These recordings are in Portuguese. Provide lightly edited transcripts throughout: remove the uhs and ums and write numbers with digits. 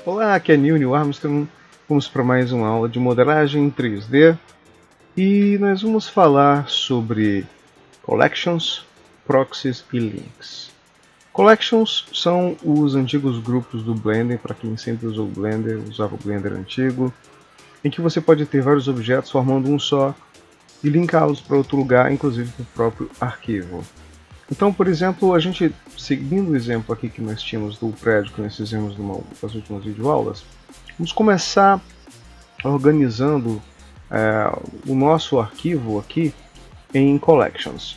Olá, aqui é Neil Armstrong. Vamos para mais uma aula de modelagem em 3D e nós vamos falar sobre collections, proxies e links. Collections são os antigos grupos do Blender, para quem sempre usou o Blender, usava o Blender antigo, em que você pode ter vários objetos formando um só e linká-los para outro lugar, inclusive para o próprio arquivo. Então, por exemplo, a gente, seguindo o exemplo aqui que nós tínhamos do prédio que nós fizemos nas últimas videoaulas, vamos começar organizando o nosso arquivo aqui em Collections.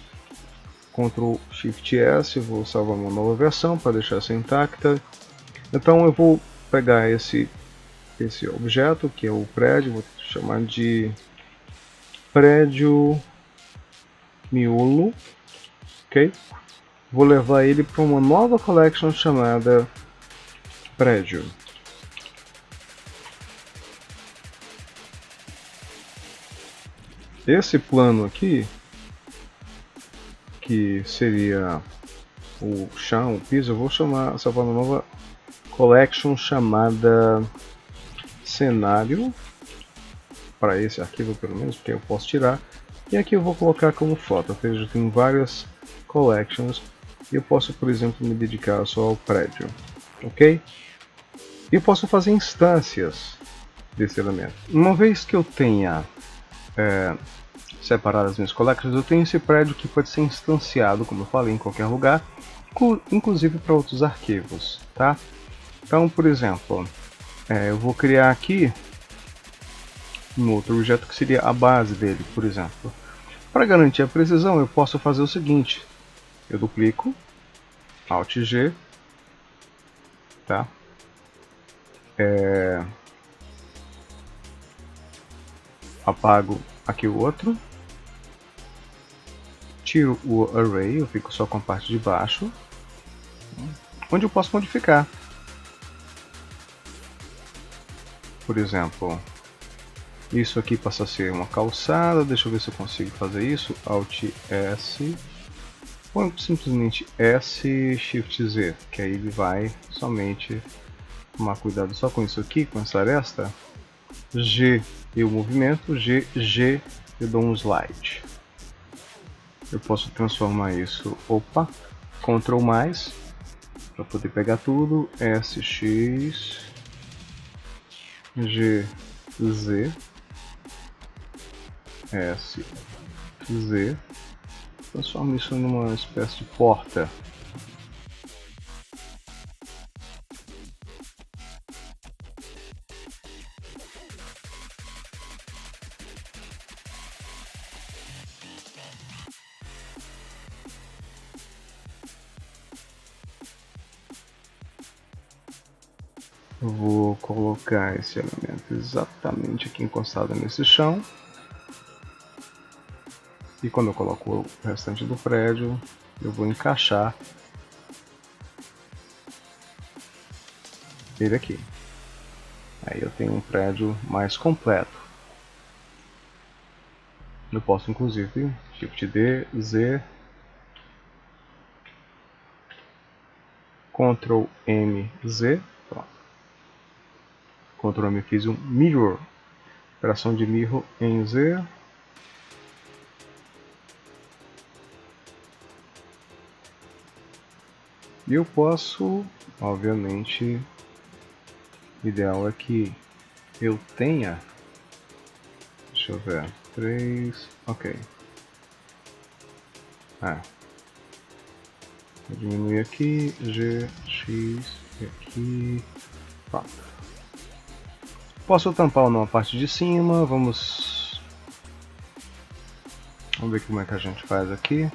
Ctrl Shift S, vou salvar uma nova versão para deixar essa intacta. Então eu vou pegar esse objeto, que é o prédio, vou chamar de prédio miolo, ok? Vou levar ele para uma nova collection chamada prédio. Esse plano aqui, que seria o chão, o piso, eu vou salvar uma nova collection chamada cenário, para esse arquivo pelo menos, porque eu posso tirar. E aqui eu vou colocar como foto, ou seja, eu tenho várias collections e eu posso, por exemplo, me dedicar só ao prédio, ok? E eu posso fazer instâncias desse elemento. Uma vez que eu tenha separado as minhas collections, eu tenho esse prédio que pode ser instanciado, como eu falei, em qualquer lugar, inclusive para outros arquivos, tá? Então, por exemplo, eu vou criar aqui um outro objeto que seria a base dele, por exemplo. Para garantir a precisão, eu posso fazer o seguinte: eu duplico, Alt G, tá? Apago aqui o outro, tiro o array, eu fico só com a parte de baixo, onde eu posso modificar. Por exemplo, isso aqui passa a ser uma calçada, deixa eu ver se eu consigo fazer isso, Alt S, ou simplesmente S, Shift Z, que aí ele vai somente tomar cuidado só com isso aqui, com essa aresta. G eu movimento, G eu dou um slide. Eu posso transformar isso, Ctrl mais, para poder pegar tudo, SX, GZ, SZ, transforma isso numa espécie de porta. Eu vou colocar esse elemento exatamente aqui encostado nesse chão. E quando eu coloco o restante do prédio, eu vou encaixar ele aqui. Aí eu tenho um prédio mais completo. Eu posso inclusive Shift D, Z, Ctrl M, Z, pronto. Ctrl M, fiz um mirror, operação de mirror em Z. E eu posso, obviamente, o ideal é que eu tenha, deixa eu ver, 3, ok. Vou diminuir aqui, G, X, e aqui, pronto. Posso tampar uma parte de cima, vamos ver como é que a gente faz aqui.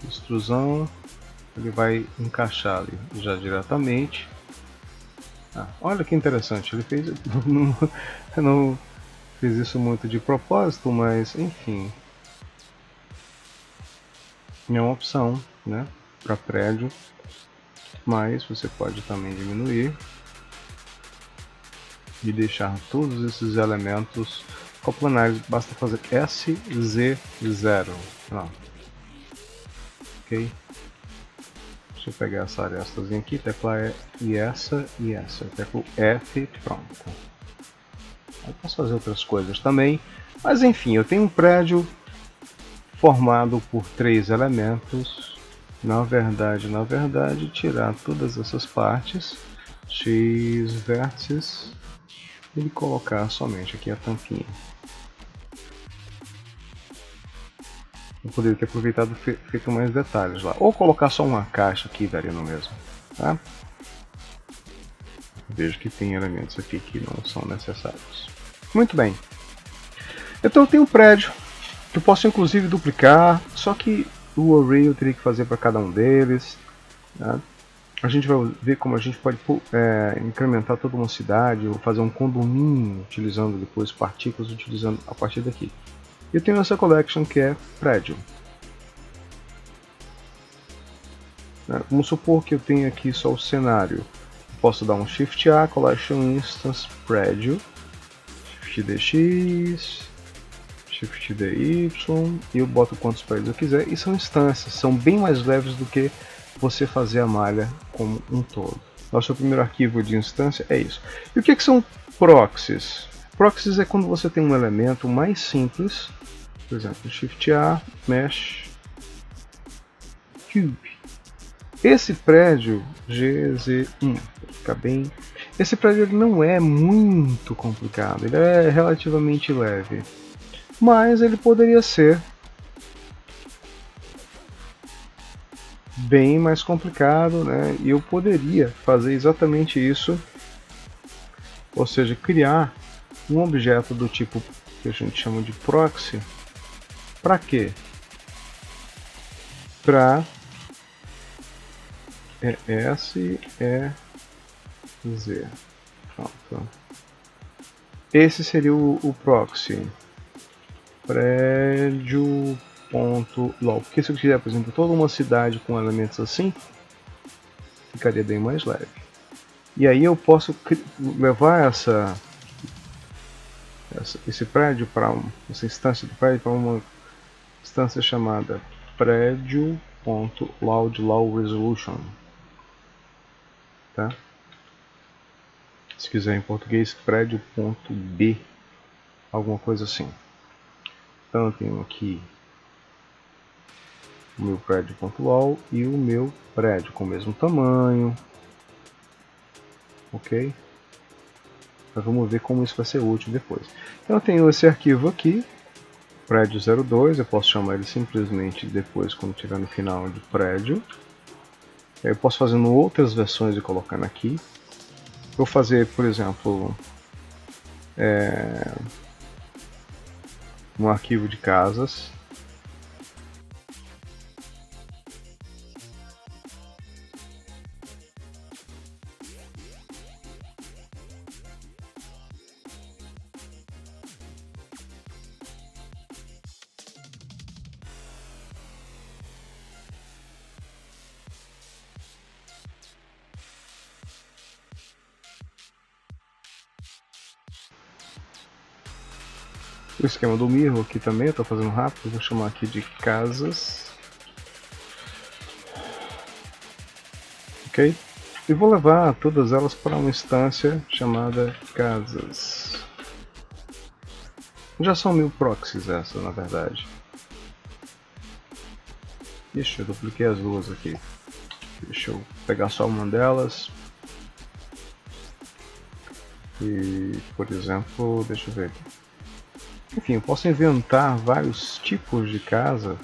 Extrusão, ele vai encaixar ali já diretamente. Olha que interessante, ele fez, não fiz isso muito de propósito, mas enfim, é uma opção, né, para prédio, mas você pode também diminuir e deixar todos esses elementos coplanares. Basta fazer SZ0, ok? Deixa eu pegar essa arestazinha aqui, teclar e essa, teclo F, pronto. Eu posso fazer outras coisas também, mas enfim, eu tenho um prédio formado por 3 elementos. Na verdade, tirar todas essas partes, X vértices, e colocar somente aqui a tampinha. Eu poderia ter aproveitado e feito mais detalhes lá. Ou colocar só uma caixa aqui, daria no mesmo. Tá? Vejo que tem elementos aqui que não são necessários. Muito bem. Então eu tenho um prédio que eu posso inclusive duplicar, só que o array eu teria que fazer para cada um deles. Tá? A gente vai ver como a gente pode incrementar toda uma cidade ou fazer um condomínio utilizando depois partículas utilizando a partir daqui. Eu tenho essa collection que é prédio. Vamos supor que eu tenho aqui só o cenário. Posso dar um Shift A, Collection Instance Prédio, Shift DX, Shift DY, e eu boto quantos prédios eu quiser. E são instâncias, são bem mais leves do que você fazer a malha como um todo. Nosso primeiro arquivo de instância é isso. E o que são proxies? Proxies é quando você tem um elemento mais simples, por exemplo, Shift A, Mesh, Cube. Esse prédio GZ1, para ficar bem, esse prédio ele não é muito complicado, ele é relativamente leve, mas ele poderia ser bem mais complicado, né? E eu poderia fazer exatamente isso, ou seja, criar um objeto do tipo que a gente chama de proxy. Para quê? Para S, E, Z. Pronto. Esse seria o proxy. Prédio.log. Porque se eu quiser, por exemplo, toda uma cidade com elementos assim, ficaria bem mais leve. E aí eu posso levar esse prédio para essa instância do prédio para uma instância chamada prédio.loudLawResolution. Tá? Se quiser em português, prédio.b, alguma coisa assim. Então eu tenho aqui o meu prédio.law e o meu prédio com o mesmo tamanho. Ok? Mas vamos ver como isso vai ser útil depois. Então eu tenho esse arquivo aqui, prédio 02, eu posso chamar ele simplesmente depois quando estiver no final de prédio. Eu posso fazer outras versões e colocando aqui. Vou fazer, por exemplo, um arquivo de casas. O esquema do Miro aqui também, eu estou fazendo rápido, vou chamar aqui de casas. Ok? E vou levar todas elas para uma instância chamada casas. Já são 1000 proxies essa, na verdade. Ixi, eu dupliquei as duas aqui. Deixa eu pegar só uma delas. E, por exemplo, deixa eu ver. Enfim, eu posso inventar vários tipos de casa.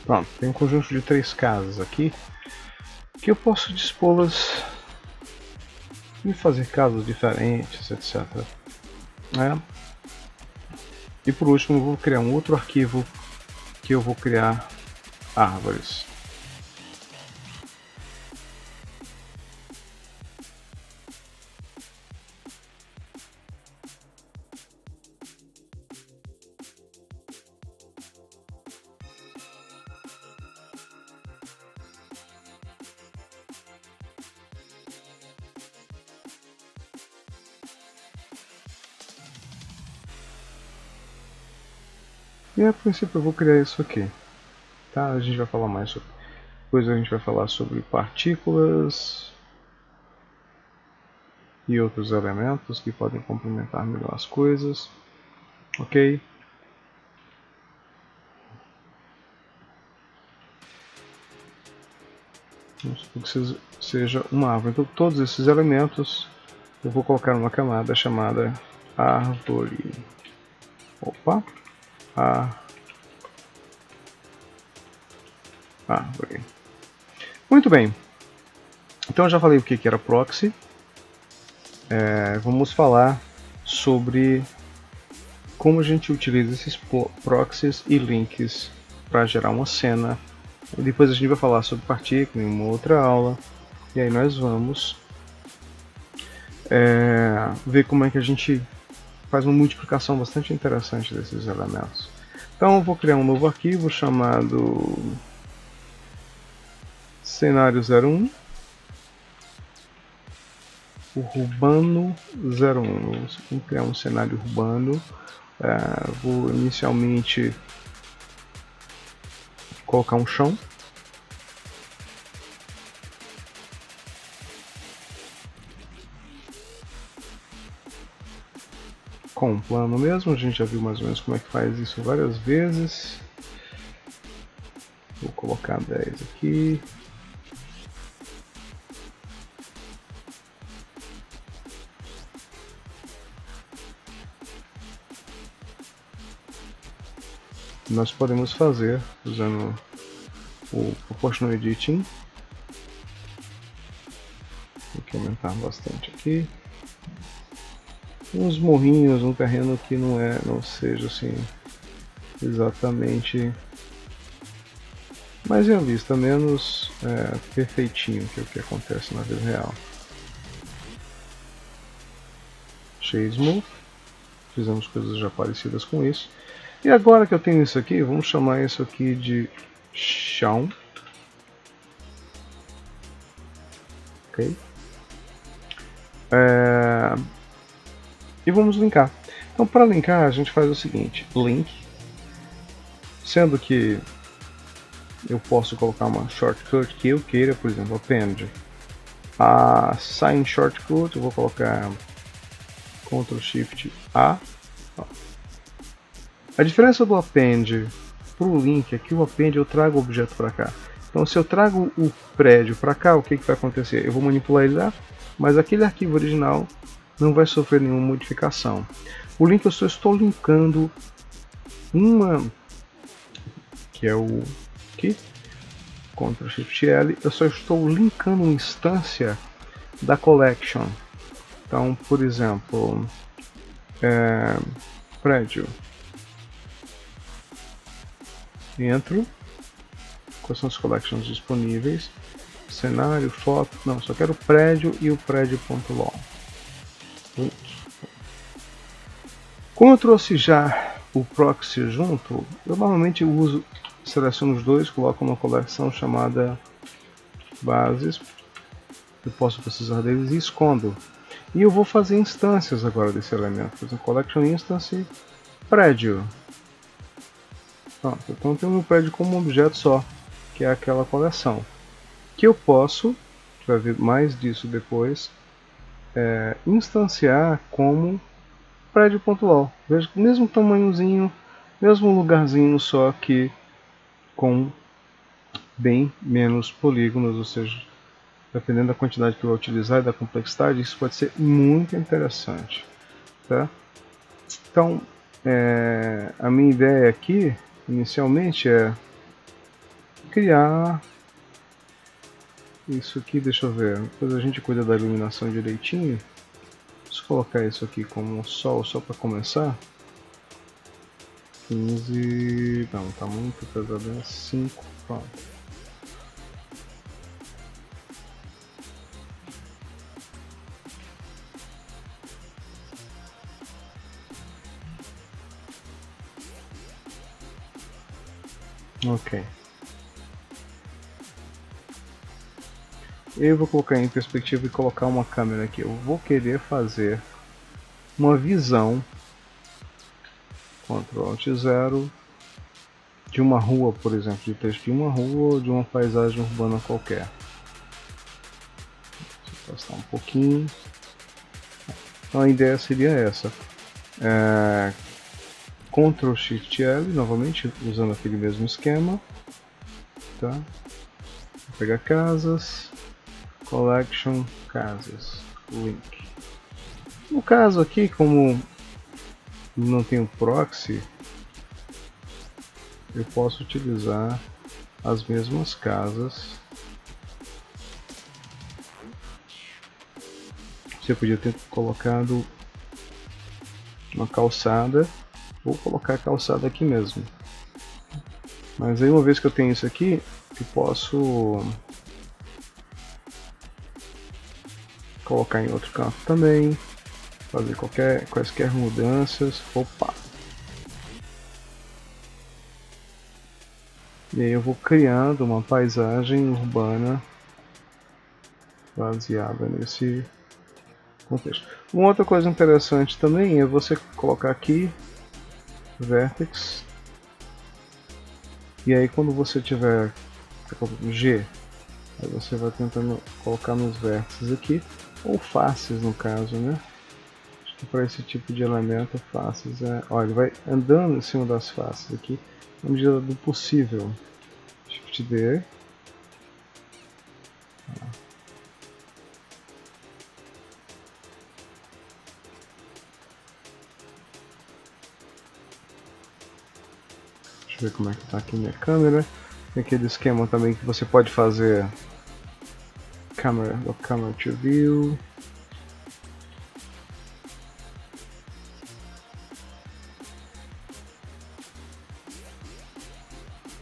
Pronto, tem um conjunto de 3 casas aqui que eu posso dispô-las e fazer casas diferentes, etc. E por último eu vou criar um outro arquivo que eu vou criar árvores. E a princípio eu vou criar isso aqui. Tá? A gente vai falar mais sobre. Depois a gente vai falar sobre partículas e outros elementos que podem complementar melhor as coisas. Ok? Vamos supor que seja uma árvore. Então todos esses elementos eu vou colocar numa camada chamada árvore. Opa! Árvore. Muito bem. Então eu já falei o que era proxy. Vamos falar sobre como a gente utiliza esses proxies e links para gerar uma cena. E depois a gente vai falar sobre partícula em uma outra aula. E aí nós vamos ver como é que a gente faz uma multiplicação bastante interessante desses elementos. Então eu vou criar um novo arquivo chamado cenário 01 urbano 01. Vamos criar um cenário urbano. Vou inicialmente colocar um chão. Com um plano mesmo, a gente já viu mais ou menos como é que faz isso várias vezes. Vou colocar 10 aqui. Nós podemos fazer usando o Proportional Editing. Vou aumentar bastante aqui. Uns morrinhos, um terreno que não seja assim exatamente mais realista, menos perfeitinho que é o que acontece na vida real. Shade Smooth, fizemos coisas já parecidas com isso. E agora que eu tenho isso aqui, vamos chamar isso aqui de chão. Ok? E vamos linkar. Então, para linkar, a gente faz o seguinte: link, sendo que eu posso colocar uma shortcut que eu queira, por exemplo, append. A sign shortcut, eu vou colocar Ctrl Shift A. A diferença do append para o link é que o append eu trago o objeto para cá. Então, se eu trago o prédio para cá, o que vai acontecer? Eu vou manipular ele lá, mas aquele arquivo original não vai sofrer nenhuma modificação. O link eu só estou linkando uma, que é o aqui, Ctrl Shift L, eu só estou linkando uma instância da collection. Então, por exemplo, prédio, entro, quais são as collections disponíveis, cenário, foto, não, só quero o prédio e o prédio.lol. Como eu trouxe já o proxy junto, eu normalmente seleciono os dois, coloco uma coleção chamada bases, eu posso precisar deles e escondo. E eu vou fazer instâncias agora desse elemento, por exemplo, collection instance, prédio. Pronto, então eu tenho o meu prédio como um objeto só, que é aquela coleção. Que eu posso, vai ver mais disso depois, instanciar como prédio.lol. Veja que mesmo tamanhozinho, mesmo lugarzinho, só que com bem menos polígonos, ou seja, dependendo da quantidade que eu vou utilizar e da complexidade, isso pode ser muito interessante. Tá? Então, a minha ideia aqui, inicialmente, é criar isso aqui, deixa eu ver, depois a gente cuida da iluminação direitinho. Vamos colocar isso aqui como sol só para começar. 15, não, tá muito pesado, 5, pronto. Ok. Eu vou colocar em perspectiva e colocar uma câmera aqui. Eu vou querer fazer uma visão, Ctrl Alt 0, de uma rua, por exemplo, de texto de uma rua ou de uma paisagem urbana qualquer. Deixa eu afastar um pouquinho. Então a ideia seria essa. Ctrl Shift L, novamente usando aquele mesmo esquema. Tá? Vou pegar casas, Collection, casas, link. No caso aqui, como não tenho proxy, eu posso utilizar as mesmas casas. Você podia ter colocado uma calçada, vou colocar a calçada aqui mesmo. Mas aí, uma vez que eu tenho isso aqui, eu posso colocar em outro canto também, fazer quaisquer mudanças. Opa! E aí eu vou criando uma paisagem urbana baseada nesse contexto. Uma outra coisa interessante também é você colocar aqui Vertex, e aí quando você tiver G, aí você vai tentando colocar nos vértices aqui, ou faces no caso, né? Acho que para esse tipo de elemento, faces é... Olha, ele vai andando em cima das faces aqui, na medida do possível. Shift D. Deixa eu ver como é que está aqui minha câmera. Tem aquele esquema também que você pode fazer camera to view.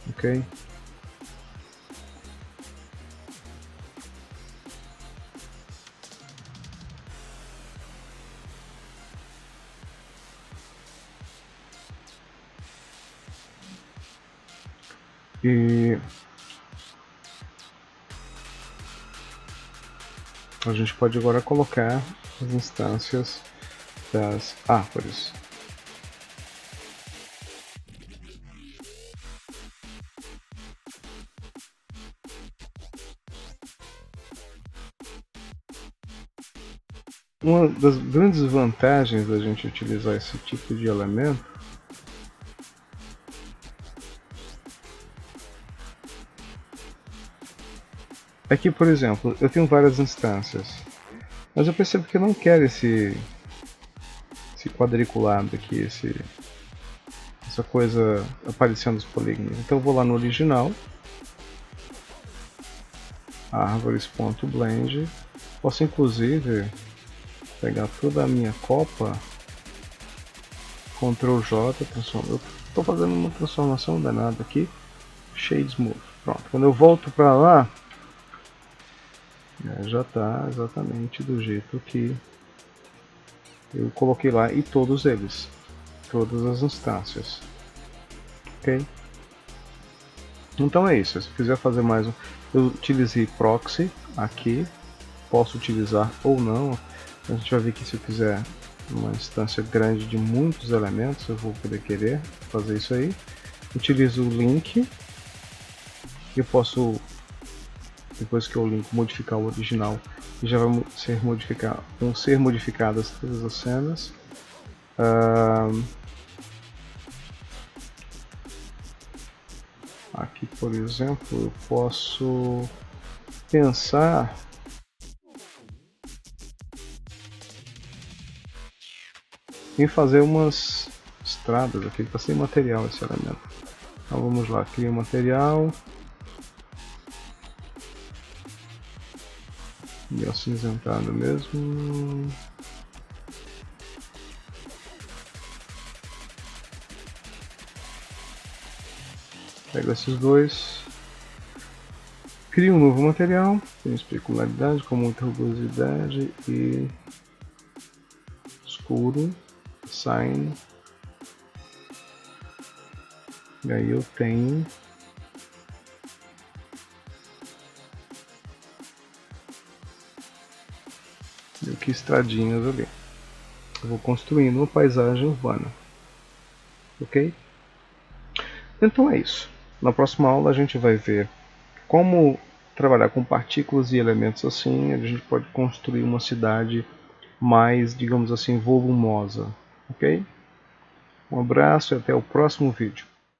Ok. E a gente pode agora colocar as instâncias das árvores. Uma das grandes vantagens da gente utilizar esse tipo de elemento é que, por exemplo, eu tenho várias instâncias, mas eu percebo que eu não quero esse quadriculado aqui, essa coisa aparecendo nos polígonos. Então eu vou lá no original, árvores.blend, posso inclusive pegar toda a minha copa, Ctrl J, eu estou fazendo uma transformação danada aqui, Shade Smooth. Pronto, quando eu volto para lá, já está exatamente do jeito que eu coloquei lá, e todos eles, todas as instâncias. Ok? Então é isso. Se eu quiser fazer mais um, eu utilizei proxy aqui, posso utilizar ou não. A gente vai ver que se eu quiser uma instância grande de muitos elementos, eu vou poder querer fazer isso aí. Utilizo o link, eu posso, depois que eu link, modificar o original, e já vão ser modificadas todas as cenas. Aqui, por exemplo, eu posso pensar em fazer umas estradas aqui, está sem material esse elemento. Então vamos lá, cria um material, acinzentado mesmo. Pego esses dois. Crio um novo material, tem especularidade com muita rugosidade e escuro, sign. E aí eu tenho meio que estradinhas ali. Eu vou construindo uma paisagem urbana. Ok? Então é isso. Na próxima aula a gente vai ver como trabalhar com partículas e elementos assim. A gente pode construir uma cidade mais, digamos assim, volumosa. Ok? Um abraço e até o próximo vídeo.